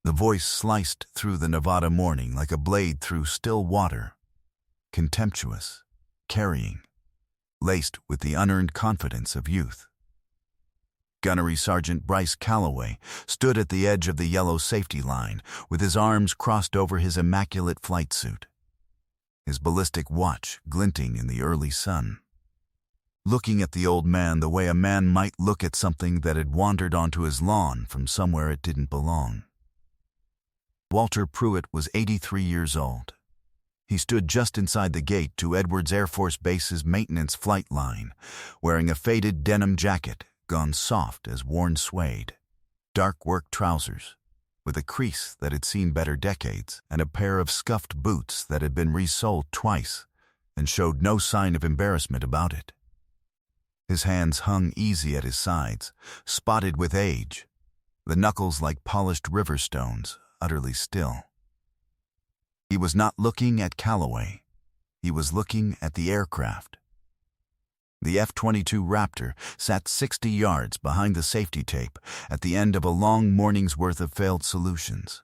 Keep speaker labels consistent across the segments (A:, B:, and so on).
A: The voice sliced through the Nevada morning like a blade through still water, contemptuous, carrying, laced with the unearned confidence of youth. Gunnery Sergeant Bryce Calloway stood at the edge of the yellow safety line with his arms crossed over his immaculate flight suit, his ballistic watch glinting in the early sun. Looking at the old man the way a man might look at something that had wandered onto his lawn from somewhere it didn't belong. Walter Pruitt was 83 years old. He stood just inside the gate to Edwards Air Force Base's maintenance flight line, wearing a faded denim jacket, gone soft as worn suede, dark work trousers, with a crease that had seen better decades, and a pair of scuffed boots that had been resoled twice and showed no sign of embarrassment about it. His hands hung easy at his sides, spotted with age, the knuckles like polished river stones, utterly still. He was not looking at Calloway. He was looking at the aircraft. The F-22 Raptor sat 60 yards behind the safety tape at the end of a long morning's worth of failed solutions,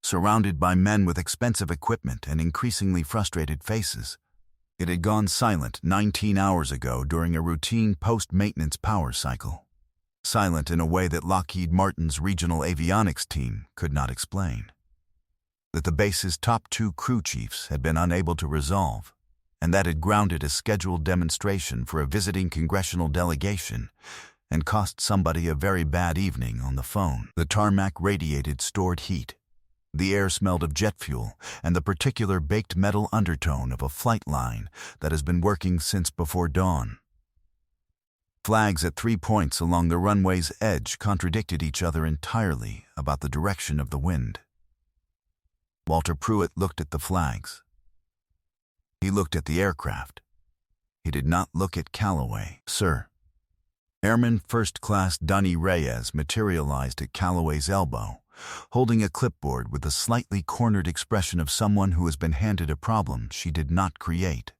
A: surrounded by men with expensive equipment and increasingly frustrated faces. It had gone silent 19 hours ago during a routine post-maintenance power cycle. Silent in a way that Lockheed Martin's regional avionics team could not explain. That the base's top 2 crew chiefs had been unable to resolve, and that had grounded a scheduled demonstration for a visiting congressional delegation and cost somebody a very bad evening on the phone. The tarmac radiated stored heat. The air smelled of jet fuel and the particular baked metal undertone of a flight line that has been working since before dawn. Flags at 3 points along the runway's edge contradicted each other entirely about the direction of the wind. Walter Pruitt looked at the flags. He looked at the aircraft. He did not look at Calloway. "Sir." Airman First Class Dunny Reyes materialized at Calloway's elbow, holding a clipboard with the slightly cornered expression of someone who has been handed a problem she did not create.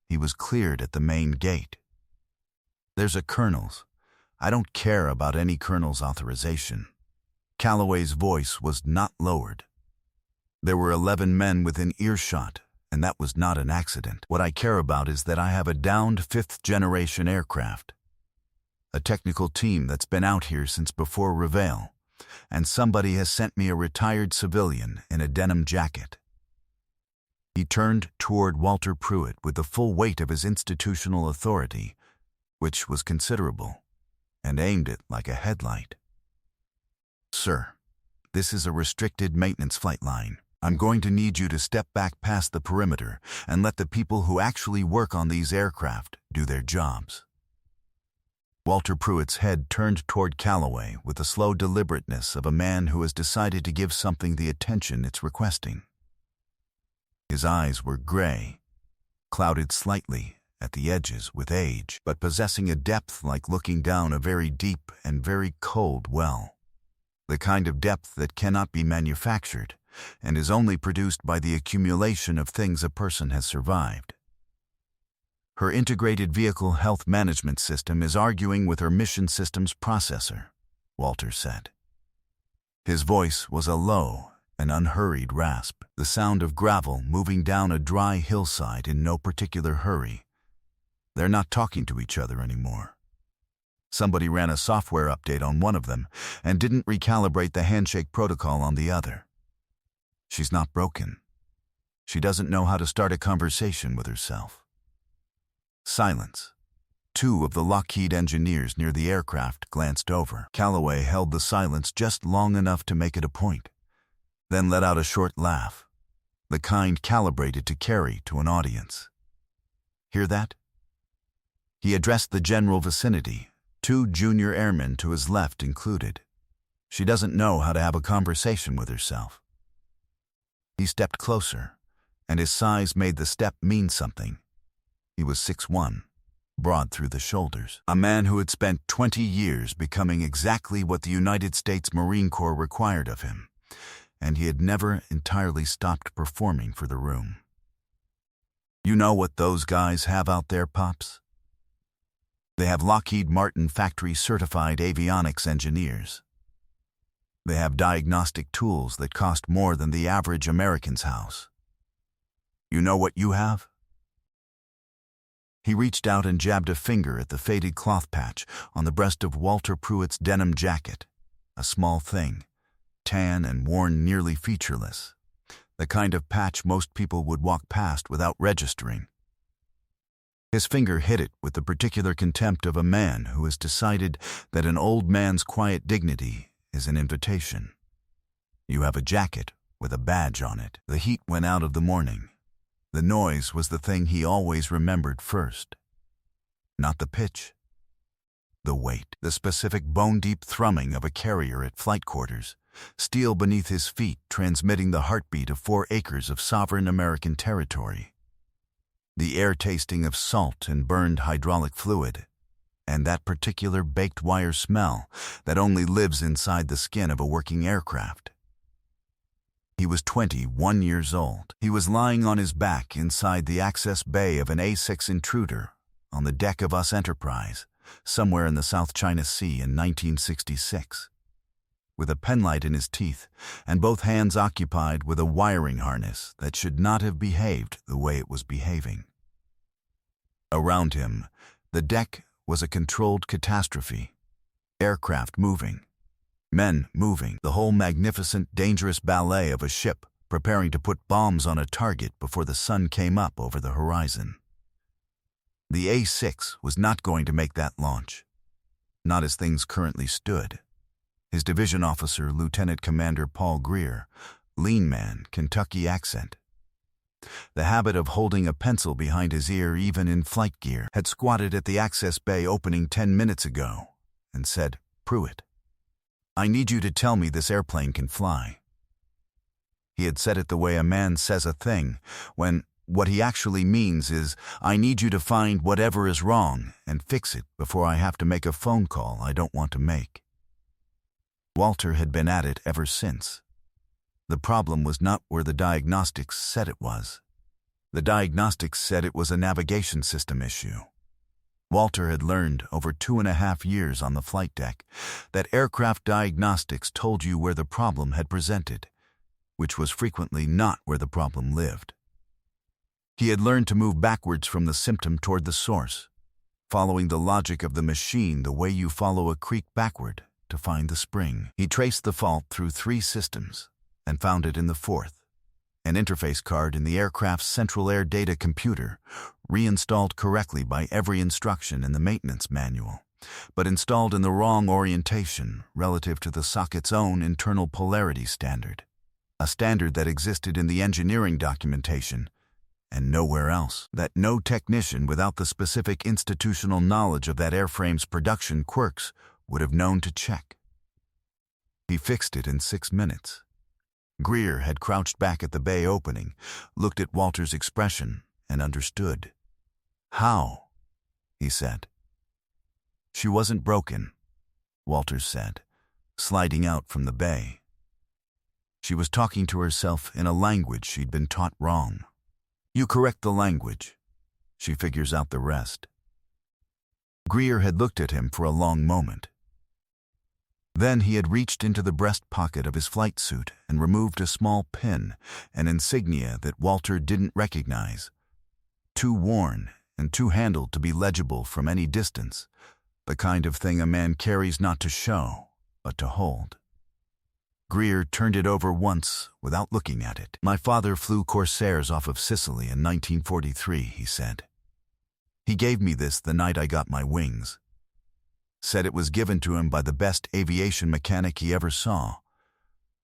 A: He was cleared at the main gate. "There's a colonel's. I don't care about any colonel's authorization." Calloway's voice was not lowered. "There were 11 men within earshot, and that was not an accident. What I care about is that I have a downed 5th-generation aircraft. A technical team that's been out here since before Reveille, and somebody has sent me a retired civilian in a denim jacket." He turned toward Walter Pruitt with the full weight of his institutional authority, which was considerable, and aimed it like a headlight. "Sir, this is a restricted maintenance flight line. I'm going to need you to step back past the perimeter and let the people who actually work on these aircraft do their jobs." Walter Pruitt's head turned toward Calloway with the slow deliberateness of a man who has decided to give something the attention it's requesting. His eyes were gray, clouded slightly at the edges with age, but possessing a depth like looking down a very deep and very cold well. The kind of depth that cannot be manufactured and is only produced by the accumulation of things a person has survived. Her integrated vehicle health management system is arguing with her mission systems processor, Walter said. His voice was a low and unhurried rasp, the sound of gravel moving down a dry hillside in no particular hurry. They're not talking to each other anymore. Somebody ran a software update on one of them and didn't recalibrate the handshake protocol on the other. She's not broken. She doesn't know how to start a conversation with herself. Silence. 2 of the Lockheed engineers near the aircraft glanced over. Calloway held the silence just long enough to make it a point, then let out a short laugh, the kind calibrated to carry to an audience. "Hear that?" He addressed the general vicinity, 2 junior airmen to his left included. "She doesn't know how to have a conversation with herself." He stepped closer, and his size made the step mean something. He was 6'1", broad through the shoulders. A man who had spent 20 years becoming exactly what the United States Marine Corps required of him, and he had never entirely stopped performing for the room. "You know what those guys have out there, Pops? They have Lockheed Martin factory-certified avionics engineers. They have diagnostic tools that cost more than the average American's house. You know what you have? He reached out and jabbed a finger at the faded cloth patch on the breast of Walter Pruitt's denim jacket. A small thing, tan and worn nearly featureless. The kind of patch most people would walk past without registering. His finger hit it with the particular contempt of a man who has decided that an old man's quiet dignity is an invitation. You have a jacket with a badge on it. The heat went out of the morning. The noise was the thing he always remembered first. Not the pitch. The weight, the specific bone-deep thrumming of a carrier at flight quarters, steel beneath his feet transmitting the heartbeat of 4 acres of sovereign American territory. The air tasting of salt and burned hydraulic fluid, and that particular baked wire smell that only lives inside the skin of a working aircraft. He was 21 years old. He was lying on his back inside the access bay of an A-6 Intruder on the deck of US Enterprise, somewhere in the South China Sea in 1966, with a penlight in his teeth and both hands occupied with a wiring harness that should not have behaved the way it was behaving. Around him, the deck was a controlled catastrophe. Aircraft moving. Men moving, the whole magnificent, dangerous ballet of a ship preparing to put bombs on a target before the sun came up over the horizon. The A-6 was not going to make that launch. Not as things currently stood. His division officer, Lieutenant Commander Paul Greer, lean man, Kentucky accent. The habit of holding a pencil behind his ear even in flight gear, had squatted at the access bay opening 10 minutes ago and said, "Pruitt, I need you to tell me this airplane can fly." He had said it the way a man says a thing, when what he actually means is, "I need you to find whatever is wrong and fix it before I have to make a phone call I don't want to make." Walter had been at it ever since. The problem was not where the diagnostics said it was. The diagnostics said it was a navigation system issue. Walter had learned over 2.5 years on the flight deck that aircraft diagnostics told you where the problem had presented, which was frequently not where the problem lived. He had learned to move backwards from the symptom toward the source, following the logic of the machine the way you follow a creek backward to find the spring. He traced the fault through 3 systems and found it in the 4th, an interface card in the aircraft's central air data computer, reinstalled correctly by every instruction in the maintenance manual, but installed in the wrong orientation relative to the socket's own internal polarity standard, a standard that existed in the engineering documentation and nowhere else, that no technician without the specific institutional knowledge of that airframe's production quirks would have known to check. He fixed it in 6 minutes. Greer had crouched back at the bay opening, looked at Walter's expression, and understood. "How?" he said. "She wasn't broken," Walters said, sliding out from the bay. She was talking to herself in a language she'd been taught wrong. You correct the language. She figures out the rest. Greer had looked at him for a long moment. Then he had reached into the breast pocket of his flight suit and removed a small pin, an insignia that Walter didn't recognize. Too worn and too handled to be legible from any distance, the kind of thing a man carries not to show, but to hold. Greer turned it over once without looking at it. "My father flew Corsairs off of Sicily in 1943, he said. "He gave me this the night I got my wings. Said it was given to him by the best aviation mechanic he ever saw,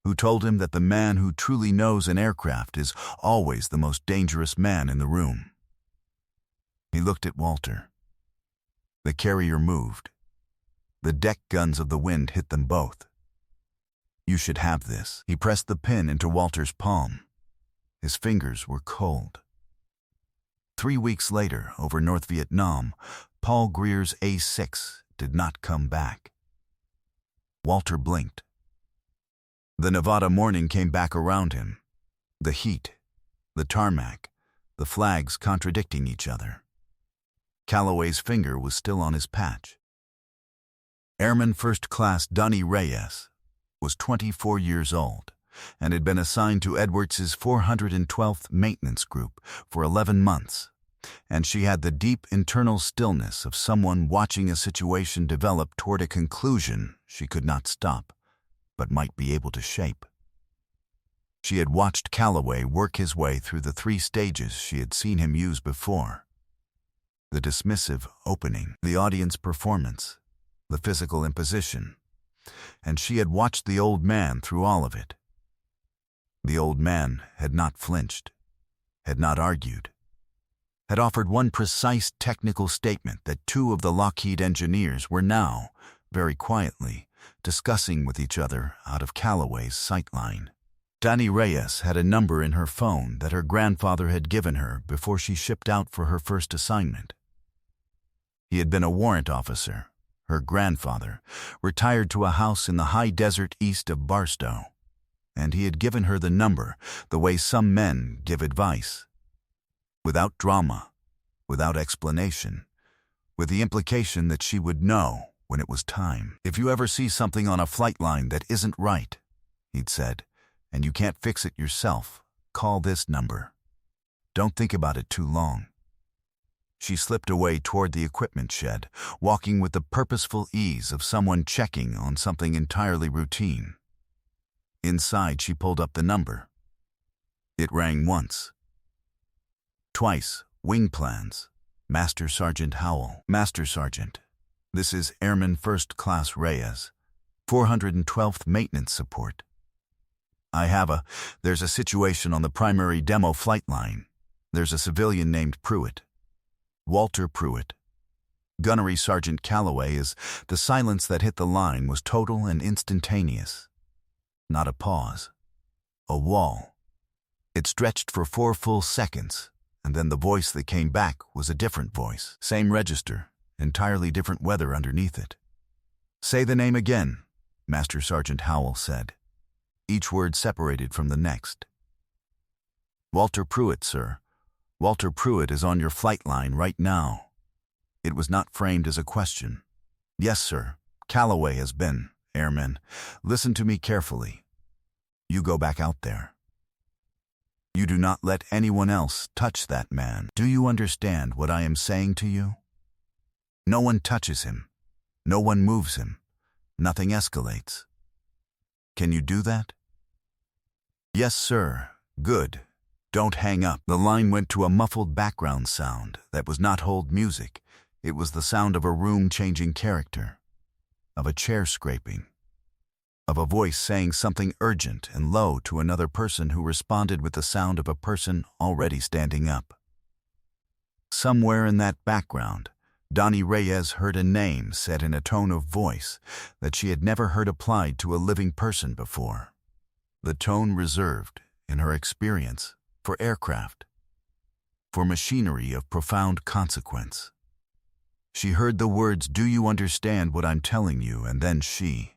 A: who told him that the man who truly knows an aircraft is always the most dangerous man in the room." He looked at Walter. The carrier moved. The deck guns of the wind hit them both. "You should have this." He pressed the pin into Walter's palm. His fingers were cold. 3 weeks later, over North Vietnam, Paul Greer's A-6 did not come back. Walter blinked. The Nevada morning came back around him. The heat, the tarmac, the flags contradicting each other. Calloway's finger was still on his patch. Airman First Class Donnie Reyes, was 24 years old and had been assigned to Edwards's 412th Maintenance Group for 11 months, and she had the deep internal stillness of someone watching a situation develop toward a conclusion she could not stop, but might be able to shape. She had watched Calloway work his way through the 3 stages she had seen him use before: the dismissive opening, the audience performance, the physical imposition, and she had watched the old man through all of it. The old man had not flinched, had not argued, had offered one precise technical statement that 2 of the Lockheed engineers were now, very quietly, discussing with each other out of Calloway's sightline. Dani Reyes had a number in her phone that her grandfather had given her before she shipped out for her first assignment. He had been a warrant officer, her grandfather, retired to a house in the high desert east of Barstow, and he had given her the number the way some men give advice, without drama, without explanation, with the implication that she would know when it was time. "If you ever see something on a flight line that isn't right," he'd said, "and you can't fix it yourself, call this number. Don't think about it too long." She slipped away toward the equipment shed, walking with the purposeful ease of someone checking on something entirely routine. Inside, she pulled up the number. It rang once. Twice. "Wing plans. Master Sergeant Howell." "Master Sergeant, this is Airman First Class Reyes, 412th Maintenance Support. There's a situation on the primary demo flight line. There's a civilian named Pruitt. Walter Pruitt. Gunnery Sergeant Calloway is..." The silence that hit the line was total and instantaneous. Not a pause. A wall. It stretched for 4 full seconds, and then the voice that came back was a different voice. Same register, entirely different weather underneath it. "Say the name again," Master Sergeant Howell said, each word separated from the next. "Walter Pruitt, sir. Walter Pruitt is on your flight line right now." It was not framed as a question. "Yes, sir. Calloway has been. Airmen, listen to me carefully. You go back out there. You do not let anyone else touch that man. Do you understand what I am saying to you? No one touches him. No one moves him. Nothing escalates. Can you do that?" "Yes, sir. Good. Don't hang up." The line went to a muffled background sound that was not hold music. It was the sound of a room changing character, of a chair scraping, of a voice saying something urgent and low to another person who responded with the sound of a person already standing up. Somewhere in that background, Dani Reyes heard a name said in a tone of voice that she had never heard applied to a living person before. The tone reserved, in her experience, for aircraft, for machinery of profound consequence. She heard the words, "Do you understand what I'm telling you?" and then she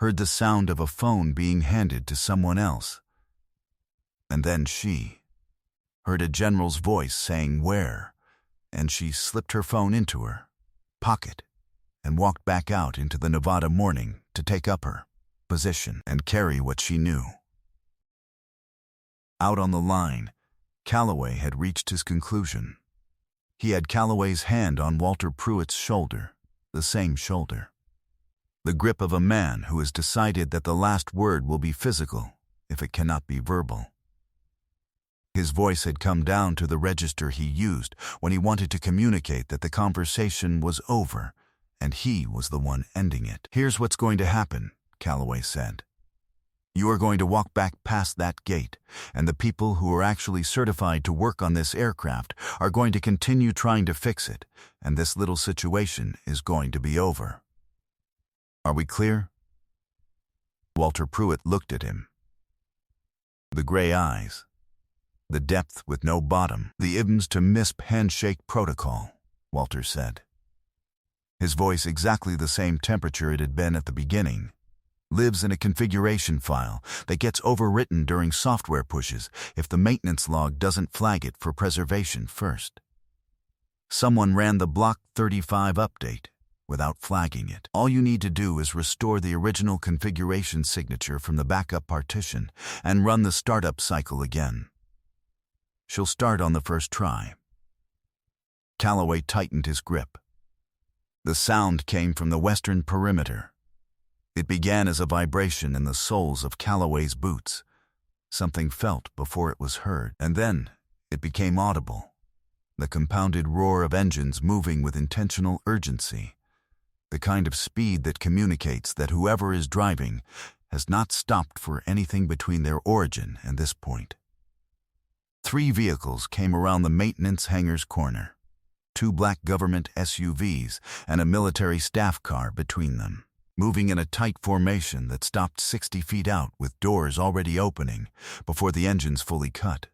A: heard the sound of a phone being handed to someone else. And then she heard a general's voice saying, "Where?" and she slipped her phone into her pocket and walked back out into the Nevada morning to take up her position and carry what she knew. Out on the line, Calloway had reached his conclusion. He had Calloway's hand on Walter Pruitt's shoulder, the same shoulder. The grip of a man who has decided that the last word will be physical if it cannot be verbal. His voice had come down to the register he used when he wanted to communicate that the conversation was over and he was the one ending it. "Here's what's going to happen," Calloway said. "You are going to walk back past that gate, and the people who are actually certified to work on this aircraft are going to continue trying to fix it, and this little situation is going to be over. Are we clear?" Walter Pruitt looked at him. The gray eyes, the depth with no bottom, the IBMS to MISP handshake protocol, Walter said. His voice exactly the same temperature it had been at the beginning. "Lives in a configuration file that gets overwritten during software pushes if the maintenance log doesn't flag it for preservation first. Someone ran the Block 35 update, without flagging it. All you need to do is restore the original configuration signature from the backup partition and run the startup cycle again. She'll start on the first try. Calloway tightened his grip. The sound came from the western perimeter. It began as a vibration in the soles of Calloway's boots. Something felt before it was heard, and then it became audible. The compounded roar of engines moving with intentional urgency. The kind of speed that communicates that whoever is driving has not stopped for anything between their origin and this point. 3 vehicles came around the maintenance hangar's corner. 2 black government SUVs and a military staff car between them, moving in a tight formation that stopped 60 feet out with doors already opening before the engines fully cut.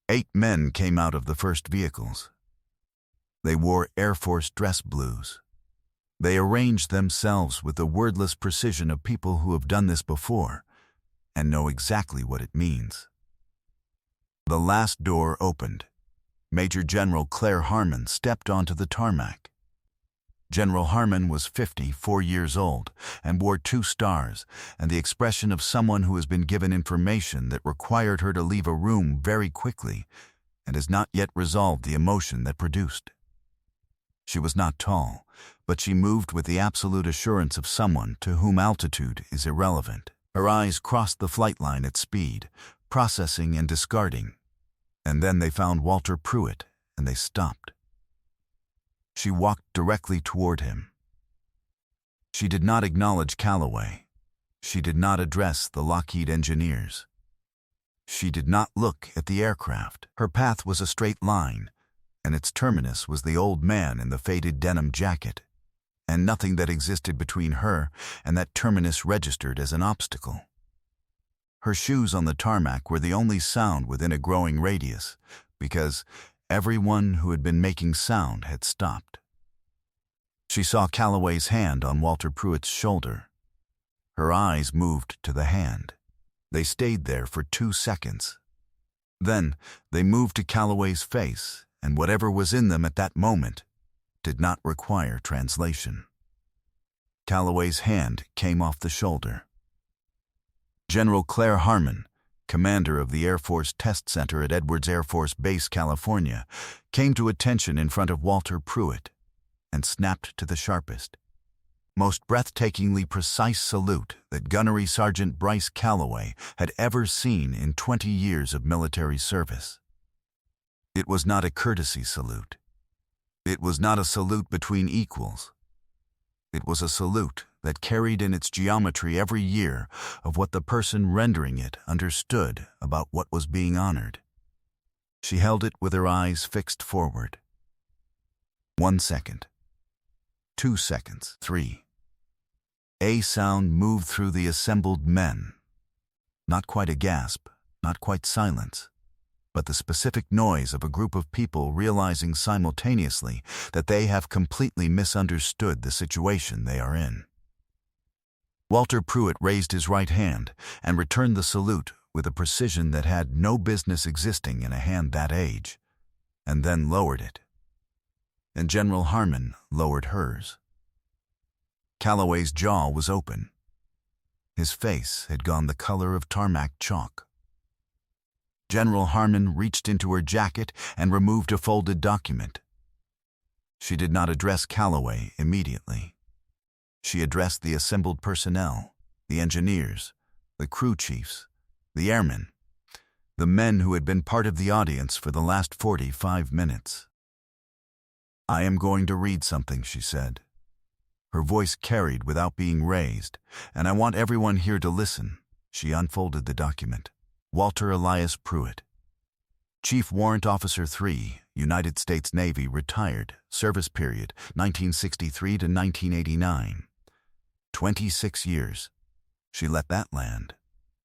A: 8 men came out of the first vehicles. They wore Air Force dress blues. They arranged themselves with the wordless precision of people who have done this before and know exactly what it means. The last door opened. Major General Claire Harmon stepped onto the tarmac. General Harmon was 54 years old and wore 2 stars and the expression of someone who has been given information that required her to leave a room very quickly and has not yet resolved the emotion that produced. She was not tall, but she moved with the absolute assurance of someone to whom altitude is irrelevant. Her eyes crossed the flight line at speed, processing and discarding, and then they found Walter Pruitt, and they stopped. She walked directly toward him. She did not acknowledge Calloway. She did not address the Lockheed engineers. She did not look at the aircraft. Her path was a straight line, and its terminus was the old man in the faded denim jacket, and nothing that existed between her and that terminus registered as an obstacle. Her shoes on the tarmac were the only sound within a growing radius, because everyone who had been making sound had stopped. She saw Calloway's hand on Walter Pruitt's shoulder. Her eyes moved to the hand. They stayed there for 2 seconds. Then they moved to Calloway's face, and whatever was in them at that moment did not require translation. Calloway's hand came off the shoulder. General Claire Harmon, commander of the Air Force Test Center at Edwards Air Force Base, California, came to attention in front of Walter Pruitt and snapped to the sharpest, most breathtakingly precise salute that Gunnery Sergeant Bryce Calloway had ever seen in 20 years of military service. It was not a courtesy salute. It was not a salute between equals. It was a salute that carried in its geometry every year of what the person rendering it understood about what was being honored. She held it with her eyes fixed forward. 1 second. 2 seconds. 3. A sound moved through the assembled men. Not quite a gasp, not quite silence, but the specific noise of a group of people realizing simultaneously that they have completely misunderstood the situation they are in. Walter Pruitt raised his right hand and returned the salute with a precision that had no business existing in a hand that age, and then lowered it. And General Harmon lowered hers. Calloway's jaw was open. His face had gone the color of tarmac chalk. General Harmon reached into her jacket and removed a folded document. She did not address Calloway immediately. She addressed the assembled personnel, the engineers, the crew chiefs, the airmen, the men who had been part of the audience for the last 45 minutes. "I am going to read something," she said. Her voice carried without being raised, "and I want everyone here to listen." She unfolded the document. Walter Elias Pruitt, Chief Warrant Officer 3, United States Navy, retired, service period 1963 to 1989. 26 years. She let that land.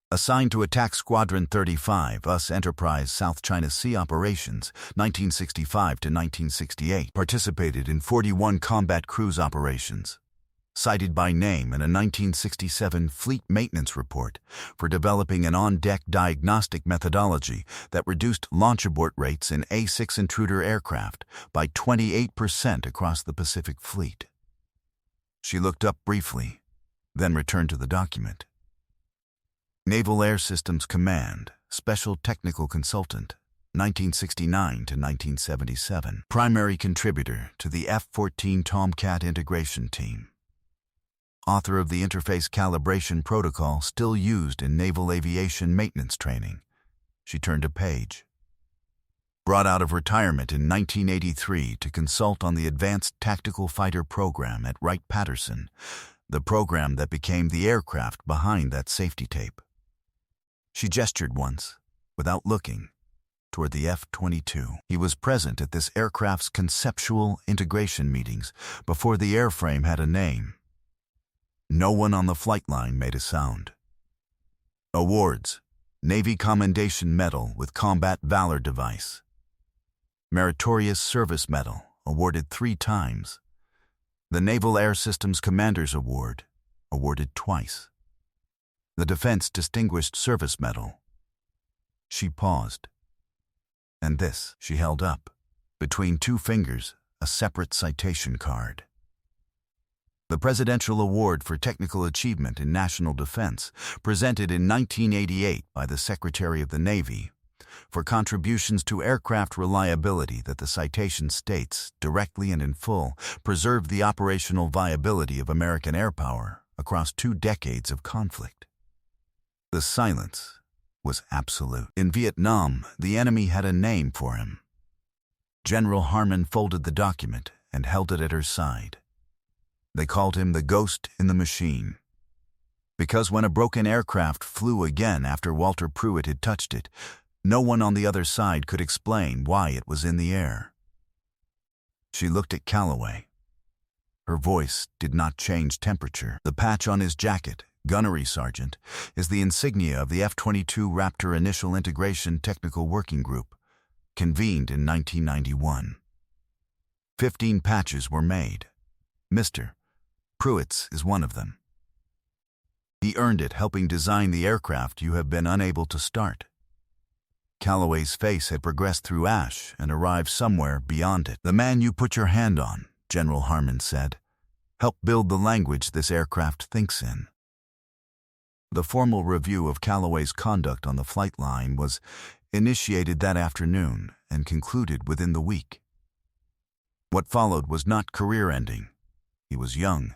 A: Assigned to Attack Squadron 35, US Enterprise South China Sea Operations, 1965 to 1968. Participated in 41 combat cruise operations. Cited by name in a 1967 Fleet Maintenance Report for developing an on-deck diagnostic methodology that reduced launch abort rates in A-6 intruder aircraft by 28% across the Pacific Fleet. She looked up briefly, then returned to the document. Naval Air Systems Command, Special Technical Consultant, 1969 to 1977. Primary contributor to the F-14 Tomcat integration team. Author of the interface calibration protocol still used in naval aviation maintenance training. She turned a page. Brought out of retirement in 1983 to consult on the Advanced Tactical Fighter program at Wright-Patterson, the program that became the aircraft behind that safety tape. She gestured once, without looking, toward the F-22. He was present at this aircraft's conceptual integration meetings before the airframe had a name. No one on the flight line made a sound. Awards: Navy Commendation Medal with Combat Valor Device. Meritorious Service Medal, awarded 3 times. The Naval Air Systems Commander's Award, awarded twice. The Defense Distinguished Service Medal. She paused. And this, she held up, between 2 fingers, a separate citation card. The Presidential Award for Technical Achievement in National Defense, presented in 1988 by the Secretary of the Navy, for contributions to aircraft reliability that the citation states, directly and in full, preserved the operational viability of American air power across 2 decades of conflict. The silence was absolute. In Vietnam, the enemy had a name for him. General Harmon folded the document and held it at her side. They called him the ghost in the machine. Because when a broken aircraft flew again after Walter Pruitt had touched it, no one on the other side could explain why it was in the air. She looked at Calloway. Her voice did not change temperature. The patch on his jacket, Gunnery Sergeant, is the insignia of the F-22 Raptor Initial Integration Technical Working Group, convened in 1991. 15 patches were made. Mr. Pruitt's is one of them. He earned it helping design the aircraft you have been unable to start. Calloway's face had progressed through ash and arrived somewhere beyond it. The man you put your hand on, General Harmon said, helped build the language this aircraft thinks in. The formal review of Calloway's conduct on the flight line was initiated that afternoon and concluded within the week. What followed was not career-ending. He was young,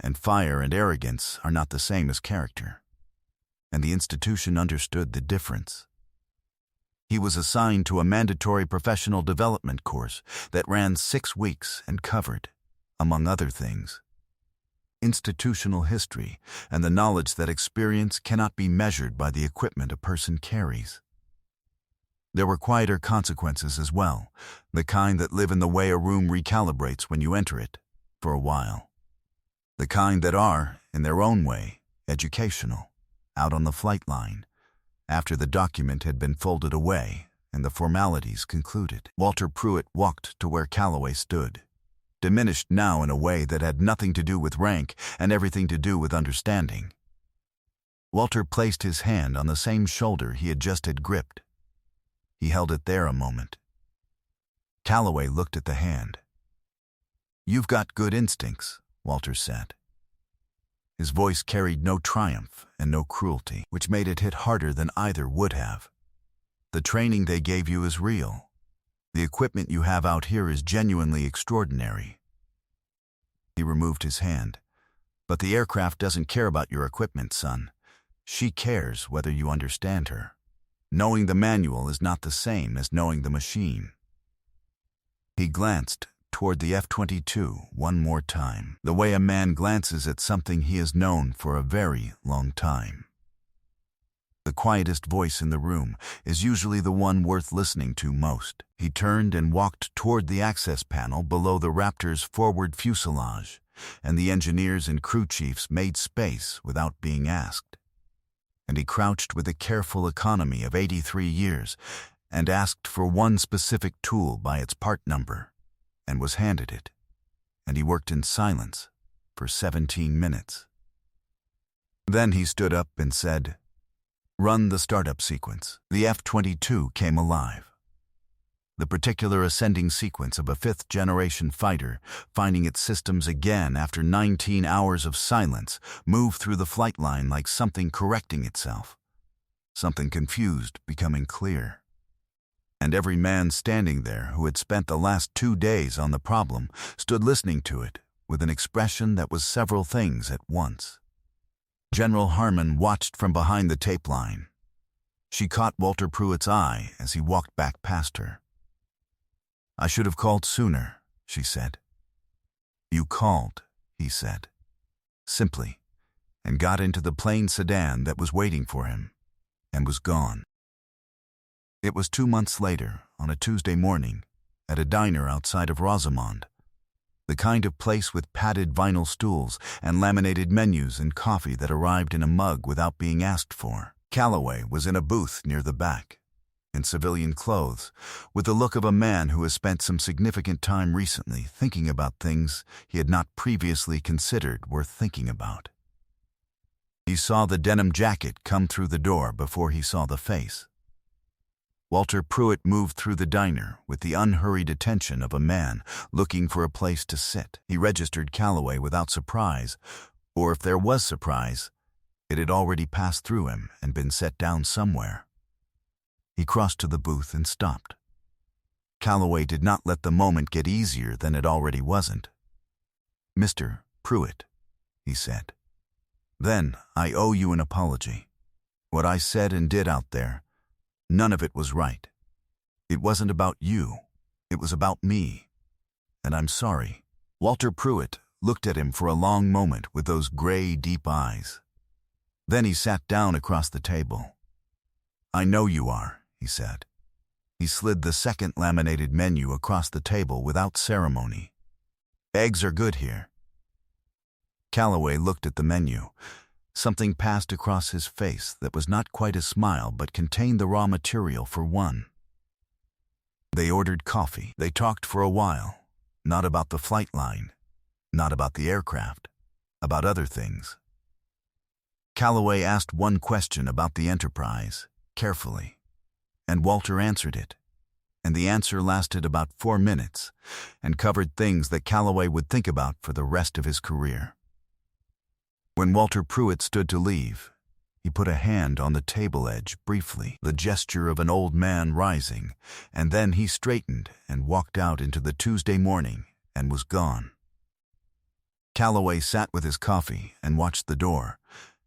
A: and fire and arrogance are not the same as character. And the institution understood the difference. He was assigned to a mandatory professional development course that ran 6 weeks and covered, among other things, institutional history and the knowledge that experience cannot be measured by the equipment a person carries. There were quieter consequences as well, the kind that live in the way a room recalibrates when you enter it, for a while. The kind that are, in their own way, educational, out on the flight line, after the document had been folded away and the formalities concluded. Walter Pruitt walked to where Calloway stood, diminished now in a way that had nothing to do with rank and everything to do with understanding. Walter placed his hand on the same shoulder he had just gripped. He held it there a moment. Calloway looked at the hand. "You've got good instincts," Walter said. His voice carried no triumph and no cruelty, which made it hit harder than either would have. "The training they gave you is real. The equipment you have out here is genuinely extraordinary." He removed his hand. "But the aircraft doesn't care about your equipment, son. She cares whether you understand her. Knowing the manual is not the same as knowing the machine." He glanced toward the F-22 one more time, the way a man glances at something he has known for a very long time. The quietest voice in the room is usually the one worth listening to most. He turned and walked toward the access panel below the Raptor's forward fuselage, and the engineers and crew chiefs made space without being asked. And he crouched with the careful economy of 83 years and asked for one specific tool by its part number, and was handed it, and he worked in silence for 17 minutes. Then he stood up and said, "Run the startup sequence." The F-22 came alive. The particular ascending sequence of a fifth-generation fighter, finding its systems again after 19 hours of silence, move through the flight line like something correcting itself, something confused becoming clear. And every man standing there who had spent the last 2 days on the problem stood listening to it with an expression that was several things at once. General Harmon watched from behind the tape line. She caught Walter Pruitt's eye as he walked back past her. "I should have called sooner," she said. "You called," he said, simply, and got into the plain sedan that was waiting for him, and was gone. It was 2 months later, on a Tuesday morning, at a diner outside of Rosamond, the kind of place with padded vinyl stools and laminated menus and coffee that arrived in a mug without being asked for. Calloway was in a booth near the back, in civilian clothes, with the look of a man who has spent some significant time recently thinking about things he had not previously considered worth thinking about. He saw the denim jacket come through the door before he saw the face. Walter Pruitt moved through the diner with the unhurried attention of a man looking for a place to sit. He registered Calloway without surprise, or if there was surprise, it had already passed through him and been set down somewhere. He crossed to the booth and stopped. Calloway did not let the moment get easier than it already wasn't. "Mr. Pruitt," he said. "Then I owe you an apology. What I said and did out there, none of it was right. It wasn't about you. It was about me. And I'm sorry." Walter Pruitt looked at him for a long moment with those gray, deep eyes. Then he sat down across the table. "I know you are," he said. He slid the second laminated menu across the table without ceremony. "Eggs are good here." Calloway looked at the menu. Something passed across his face that was not quite a smile but contained the raw material for one. They ordered coffee. They talked for a while, not about the flight line, not about the aircraft, about other things. Calloway asked one question about the Enterprise, carefully, and Walter answered it, and the answer lasted about 4 minutes and covered things that Calloway would think about for the rest of his career. When Walter Pruitt stood to leave, he put a hand on the table edge briefly, the gesture of an old man rising, and then he straightened and walked out into the Tuesday morning and was gone. Calloway sat with his coffee and watched the door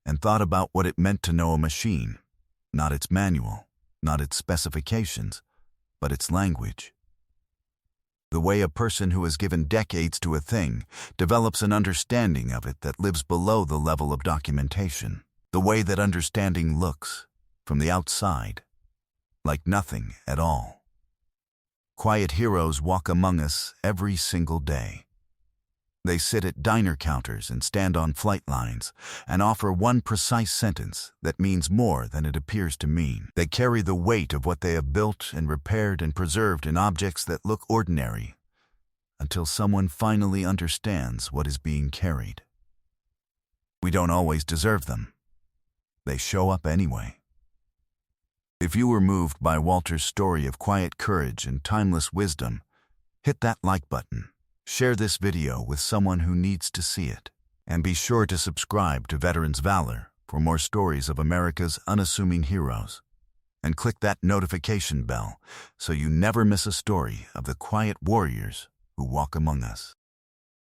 A: and thought about what it meant to know a machine, not its manual, not its specifications, but its language. The way a person who has given decades to a thing develops an understanding of it that lives below the level of documentation. The way that understanding looks, from the outside, like nothing at all. Quiet heroes walk among us every single day. They sit at diner counters and stand on flight lines and offer one precise sentence that means more than it appears to mean. They carry the weight of what they have built and repaired and preserved in objects that look ordinary until someone finally understands what is being carried. We don't always deserve them. They show up anyway. If you were moved by Walter's story of quiet courage and timeless wisdom, hit that like button. Share this video with someone who needs to see it. And be sure to subscribe to Veterans Valor for more stories of America's unassuming heroes. And click that notification bell so you never miss a story of the quiet warriors who walk among us.